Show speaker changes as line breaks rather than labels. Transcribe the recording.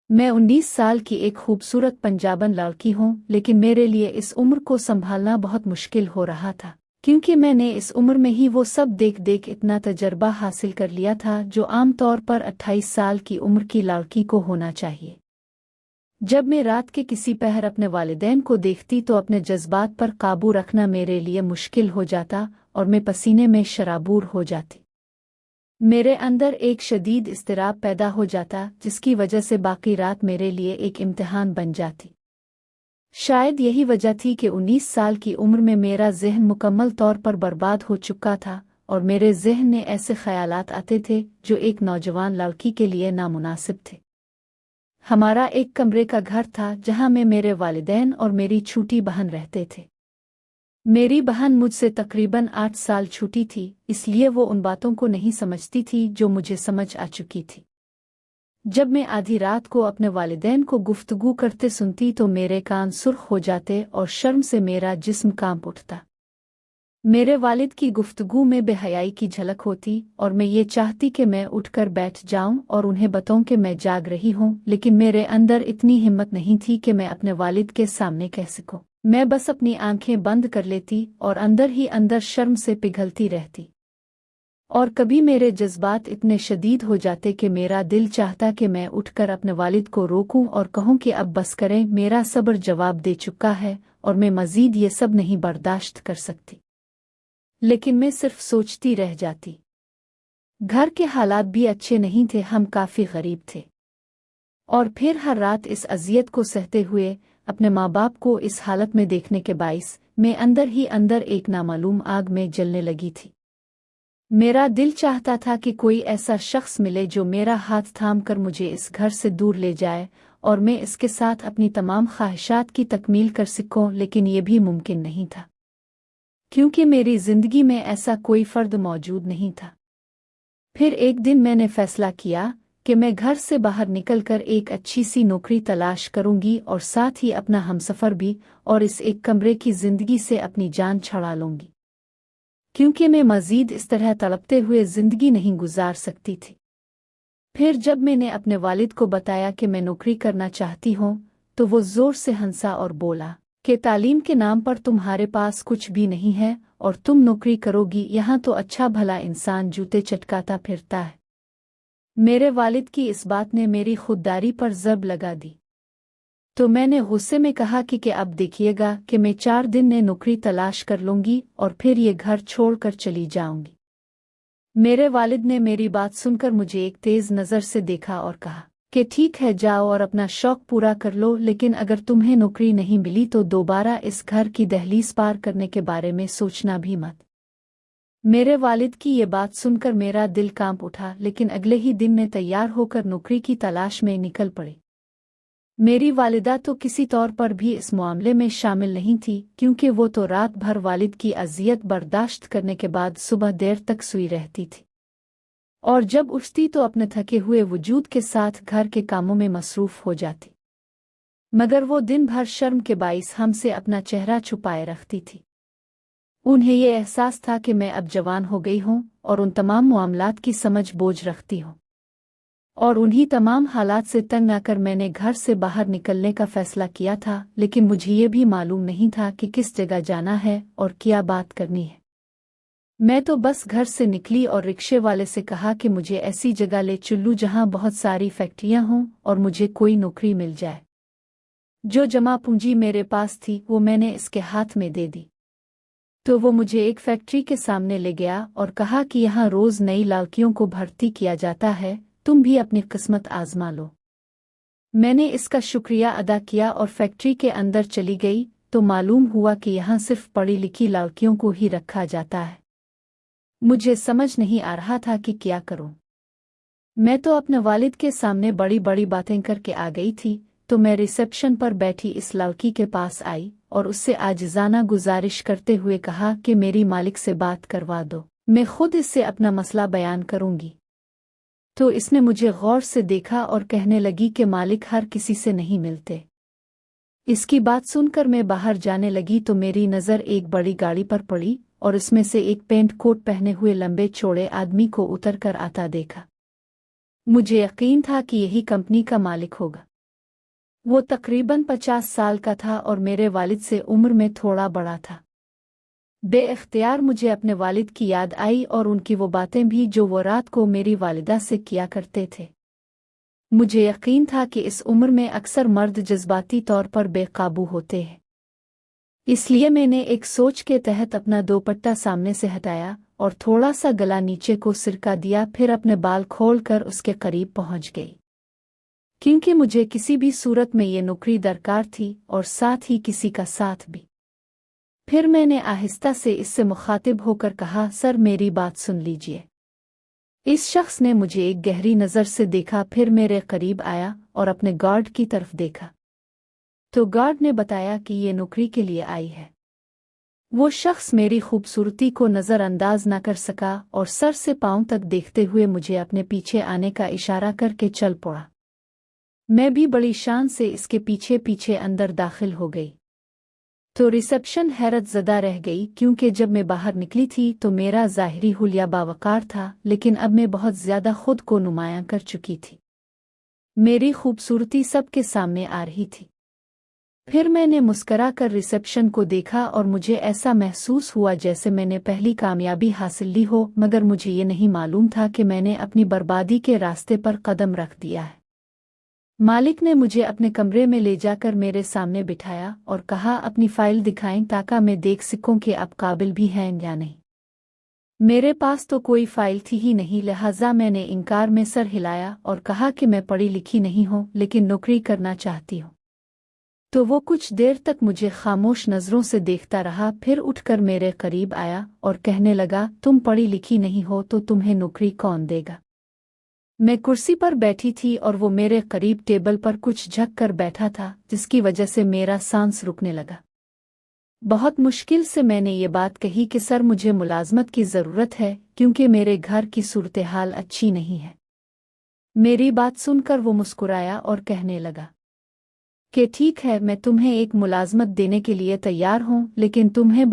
मैं 19 साल की एक खूबसूरत पंजाबन लड़की हूँ, लेकिन मेरे लिए इस उम्र को संभालना बहुत मुश्किल हो रहा था, क्योंकि मैंने इस उम्र में ही वो सब देख देख इतना तजर्बा हासिल कर लिया था जो आमतौर पर 28 साल की उम्र की लड़की को होना चाहिए। जब मैं रात के किसी पहर अपने वालिदैन को देखती तो अपने जज्बात पर काबू रखना मेरे लिए मुश्किल हो जाता और मैं पसीने में शराबूर हो जाती। मेरे अंदर एक शदीद इज़्तिराब पैदा हो जाता, जिसकी वजह से बाकी रात मेरे लिए एक इम्तिहान बन जाती। शायद यही वजह थी कि 19 साल की उम्र में मेरा ज़हन मुकम्मल तौर पर बर्बाद हो चुका था और मेरे ज़हन में ऐसे ख़यालात आते थे जो एक नौजवान लड़की के लिए नामुनासिब थे। हमारा एक कमरे का घर था जहाँ मैं, मेरे वालिदैन और मेरी छोटी बहन रहते थे। मेरी बहन मुझसे तकरीबन 8 साल छोटी थी, इसलिए वो उन बातों को नहीं समझती थी जो मुझे समझ आ चुकी थी। जब मैं आधी रात को अपने वालिदैन को गुफ्तगू करते सुनती तो मेरे कान सुर्ख हो जाते और शर्म से मेरा जिस्म कांप उठता। मेरे वालिद की गुफ्तगू में बेहयाई की झलक होती और मैं ये चाहती कि मैं उठकर बैठ जाऊं और उन्हें बताऊं कि मैं जाग रही हूं, लेकिन मेरे अंदर इतनी हिम्मत नहीं थी कि मैं अपने वालिद के सामने कह सकूं। मैं बस अपनी आंखें बंद कर लेती और अंदर ही अंदर शर्म से पिघलती रहती। और कभी मेरे जज्बात इतने शदीद हो जाते कि मेरा दिल चाहता कि मैं उठकर अपने वालिद को रोकूं और कहूं कि अब बस करें, मेरा सब्र जवाब दे चुका है और मैं मज़ीद ये सब नहीं बर्दाश्त कर सकती। लेकिन मैं सिर्फ सोचती रह जाती। घर के हालात भी अच्छे नहीं थे, हम काफ़ी गरीब थे। और फिर हर रात इस अजियत को सहते हुए अपने माँ बाप को इस हालत में देखने के बाइस मैं अंदर ही अंदर एक नामालूम आग में जलने लगी थी। मेरा दिल चाहता था कि कोई ऐसा शख्स मिले जो मेरा हाथ थाम कर मुझे इस घर से दूर ले जाए और मैं इसके साथ अपनी तमाम ख्वाहिशात की तकमील कर सकूं, लेकिन ये भी मुमकिन नहीं था, क्योंकि मेरी ज़िंदगी में ऐसा कोई फ़र्द मौजूद नहीं था। फिर एक दिन मैंने फ़ैसला किया कि मैं घर से बाहर निकलकर एक अच्छी सी नौकरी तलाश करूंगी और साथ ही अपना हमसफ़र भी, और इस एक कमरे की ज़िंदगी से अपनी जान छुड़ा लूंगी, क्योंकि मैं मज़ीद इस तरह तड़पते हुए ज़िंदगी नहीं गुजार सकती थी। फिर जब मैंने अपने वालिद को बताया कि मैं नौकरी करना चाहती हूँ, तो वो ज़ोर से हंसा और बोला कि तालीम के नाम पर तुम्हारे पास कुछ भी नहीं है और तुम नौकरी करोगी, यहाँ तो अच्छा भला इंसान जूते चटकाता फिरता है। मेरे वालिद की इस बात ने मेरी खुददारी पर ज़रब लगा दी, तो मैंने गुस्से में कहा कि अब देखिएगा कि मैं 4 दिन में नौकरी तलाश कर लूंगी और फिर ये घर छोड़कर चली जाऊंगी। मेरे वालिद ने मेरी बात सुनकर मुझे एक तेज़ नज़र से देखा और कहा कि ठीक है, जाओ और अपना शौक पूरा कर लो, लेकिन अगर तुम्हें नौकरी नहीं मिली तो दोबारा इस घर की दहलीज पार करने के बारे में सोचना भी मत। मेरे वालिद की ये बात सुनकर मेरा दिल कांप उठा, लेकिन अगले ही दिन मैं तैयार होकर नौकरी की तलाश में निकल पड़ी। मेरी वालिदा तो किसी तौर पर भी इस मामले में शामिल नहीं थी, क्योंकि वो तो रात भर वालिद की अजियत बर्दाश्त करने के बाद सुबह देर तक सोई रहती थी और जब उठती तो अपने थके हुए वजूद के साथ घर के कामों में मसरूफ़ हो जाती। मगर वो दिन भर शर्म के बाइस हमसे अपना चेहरा छुपाए रखती थी। उन्हें ये एहसास था कि मैं अब जवान हो गई हूँ और उन तमाम मामलात की समझ बोझ रखती हूँ, और उन्हीं तमाम हालात से तंग आकर मैंने घर से बाहर निकलने का फ़ैसला किया था। लेकिन मुझे ये भी मालूम नहीं था कि किस जगह जाना है और क्या बात करनी है। मैं तो बस घर से निकली और रिक्शे वाले से कहा कि मुझे ऐसी जगह ले चलूं जहां बहुत सारी फैक्ट्रियां हों और मुझे कोई नौकरी मिल जाए। जो जमा पूंजी मेरे पास थी वो मैंने इसके हाथ में दे दी, तो वो मुझे एक फैक्ट्री के सामने ले गया और कहा कि यहाँ रोज़ नई लड़कियों को भर्ती किया जाता है, तुम भी अपनी किस्मत आजमा लो। मैंने इसका शुक्रिया अदा किया और फैक्ट्री के अंदर चली गई, तो मालूम हुआ कि यहाँ सिर्फ पढ़ी लिखी लड़कियों को ही रखा जाता है। मुझे समझ नहीं आ रहा था कि क्या करूं। मैं तो अपने वालिद के सामने बड़ी बड़ी बातें करके आ गई थी, तो मैं रिसेप्शन पर बैठी इस लड़की के पास आई और उससे आजिज़ाना गुजारिश करते हुए कहा कि मेरी मालिक से बात करवा दो, मैं खुद इससे अपना मसला बयान करूंगी। तो इसने मुझे गौर से देखा और कहने लगी कि मालिक हर किसी से नहीं मिलते। इसकी बात सुनकर मैं बाहर जाने लगी तो मेरी नज़र एक बड़ी गाड़ी पर पड़ी और इसमें से एक पेंट कोट पहने हुए लंबे चौड़े आदमी को उतर कर आता देखा। मुझे यकीन था कि यही कंपनी का मालिक होगा। वो तकरीबन 50 साल का था और मेरे वालिद से उम्र में थोड़ा बड़ा था। बेइख्तियार मुझे अपने वालिद की याद आई और उनकी वो बातें भी जो वो रात को मेरी वालिदा से किया करते थे। मुझे यकीन था कि इस उम्र में अक्सर मर्द जज्बाती तौर पर बेकाबू होते हैं। इसलिए मैंने एक सोच के तहत अपना दोपट्टा सामने से हटाया और थोड़ा सा गला नीचे को सिरका दिया, फिर अपने बाल खोलकर उसके करीब पहुंच गई, क्योंकि मुझे किसी भी सूरत में ये नौकरी दरकार थी और साथ ही किसी का साथ भी। फिर मैंने आहिस्ता से इससे मुखातिब होकर कहा, सर मेरी बात सुन लीजिए। इस शख्स ने मुझे एक गहरी नज़र से देखा, फिर मेरे करीब आया और अपने गार्ड की तरफ देखा तो गार्ड ने बताया कि ये नौकरी के लिए आई है। वो शख्स मेरी खूबसूरती को नज़रअंदाज न कर सका और सर से पांव तक देखते हुए मुझे अपने पीछे आने का इशारा करके चल पड़ा। मैं भी बड़ी शान से इसके पीछे पीछे अंदर दाखिल हो गई तो रिसेप्शन हैरत ज़दा रह गई, क्योंकि जब मैं बाहर निकली थी तो मेरा ज़ाहिरी हुलिया बावकार था, लेकिन अब मैं बहुत ज़्यादा खुद को नुमायां कर चुकी थी। मेरी खूबसूरती सबके सामने आ रही थी। फिर मैंने मुस्करा कर रिसेप्शन को देखा और मुझे ऐसा महसूस हुआ जैसे मैंने पहली कामयाबी हासिल ली हो, मगर मुझे ये नहीं मालूम था कि मैंने अपनी बर्बादी के रास्ते पर कदम रख दिया है। मालिक ने मुझे अपने कमरे में ले जाकर मेरे सामने बिठाया और कहा, अपनी फाइल दिखाएं ताकि मैं देख सकूं कि आप काबिल भी हैं या नहीं। मेरे पास तो कोई फाइल थी ही नहीं, लिहाजा मैंने इनकार में सर हिलाया और कहा कि मैं पढ़ी लिखी नहीं हूं, लेकिन नौकरी करना चाहती हूं। तो वो कुछ देर तक मुझे खामोश नज़रों से देखता रहा, फिर उठकर मेरे करीब आया और कहने लगा, तुम पढ़ी लिखी नहीं हो तो तुम्हें नौकरी कौन देगा। मैं कुर्सी पर बैठी थी और वो मेरे करीब टेबल पर कुछ झक कर बैठा था, जिसकी वजह से मेरा सांस रुकने लगा। बहुत मुश्किल से मैंने ये बात कही कि सर मुझे मुलाजमत की ज़रूरत है, क्योंकि मेरे घर की सूरत हाल अच्छी नहीं है। मेरी बात सुनकर वो मुस्कुराया और कहने लगा कि ठीक है, मैं तुम्हें एक मुलाजमत देने के लिए तैयार हूँ, लेकिन तुम्हें